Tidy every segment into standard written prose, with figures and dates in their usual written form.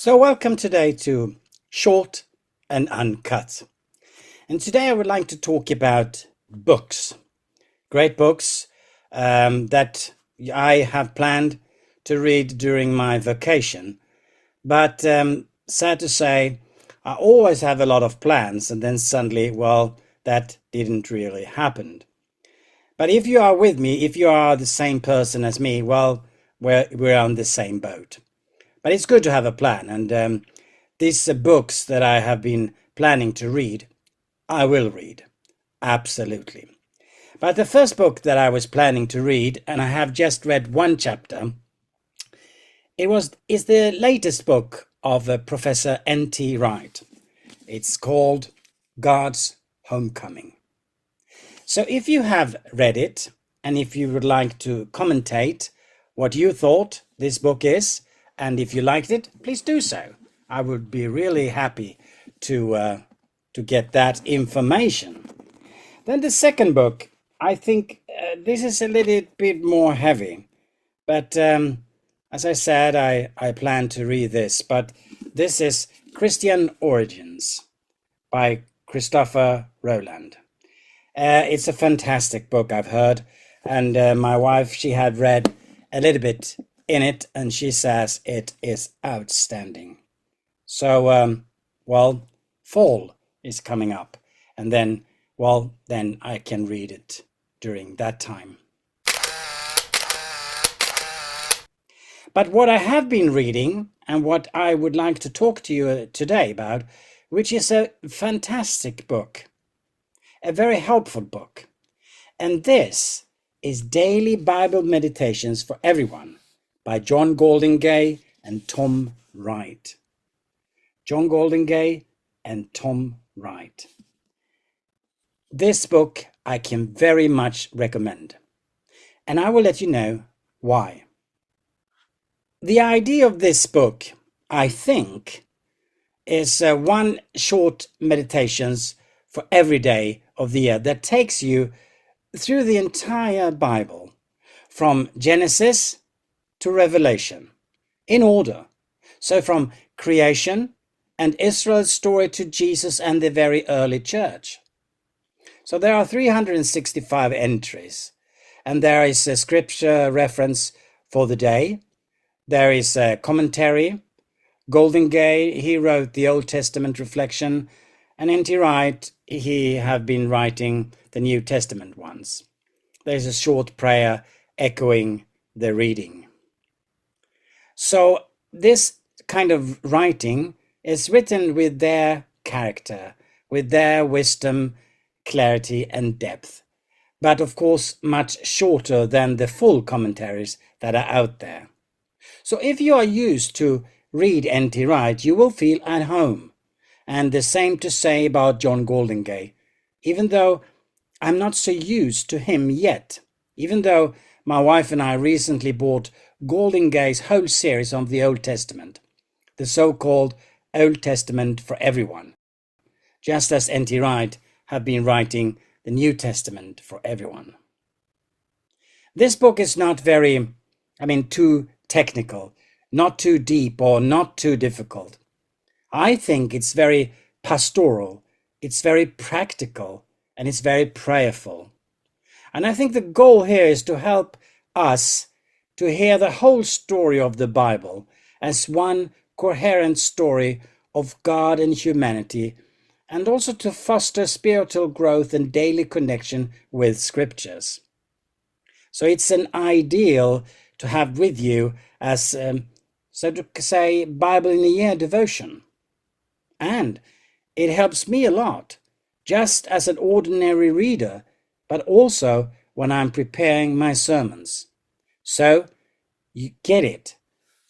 So welcome today to Short and Uncut. And today I would like to talk about books, great books that I have planned to read during my vacation. But sad to say, I always have a lot of plans and then suddenly, well, that didn't really happen. But if you are with me, if you are the same person as me, well, we're on the same boat. But it's good to have a plan, and these books that I have been planning to read, I will read. Absolutely. But the first book that I was planning to read, and I have just read one chapter, is the latest book of Professor N.T. Wright. It's called God's Homecoming. So if you have read it, and if you would like to commentate what you thought this book is, and if you liked it, please do so. I would be really happy to get that information. Then the second book, I think this is a little bit more heavy, but as I said, I plan to read this. But this is Christian Origins by Christopher Rowland. It's a fantastic book, I've heard, and my wife, she had read a little bit in it, and she says it is outstanding. So, well, fall is coming up, and then, well, then I can read it during that time. But what I have been reading, and what I would like to talk to you today about, which is a fantastic book, a very helpful book, and this is Daily Bible Meditations for Everyone by John Goldingay and Tom Wright. John Goldingay and Tom Wright. This book I can very much recommend, and I will let you know why. The idea of this book, I think, is one short meditations for every day of the year that takes you through the entire Bible, from Genesis to Revelation, in order. So from creation and Israel's story to Jesus and the very early church. So there are 365 entries, and there is a scripture reference for the day. There is a commentary. Goldingay, he wrote the Old Testament reflection, and N.T. Wright, he have been writing the New Testament ones. There's a short prayer echoing the reading. So this kind of writing is written with their character, with their wisdom, clarity, and depth, but of course much shorter than the full commentaries that are out there. So if you are used to read N.T. Wright, you will feel at home. And the same to say about John Goldingay, even though I'm not so used to him yet, even though my wife and I recently bought Goldingay's whole series on the Old Testament, the so-called Old Testament for Everyone, just as N.T. Wright have been writing the New Testament for everyone. This book is not too technical, not too deep or not too difficult. I think it's very pastoral, it's very practical, and it's very prayerful. And I think the goal here is to help us to hear the whole story of the Bible as one coherent story of God and humanity, and also to foster spiritual growth and daily connection with scriptures. So it's an ideal to have with you as, so to say, Bible in a Year devotion. And it helps me a lot, just as an ordinary reader, but also when I'm preparing my sermons. So you get it.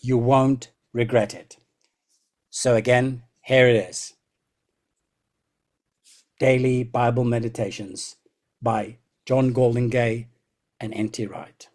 You won't regret it. So again, here it is. Daily Bible Meditations by John Goldingay and N.T. Wright.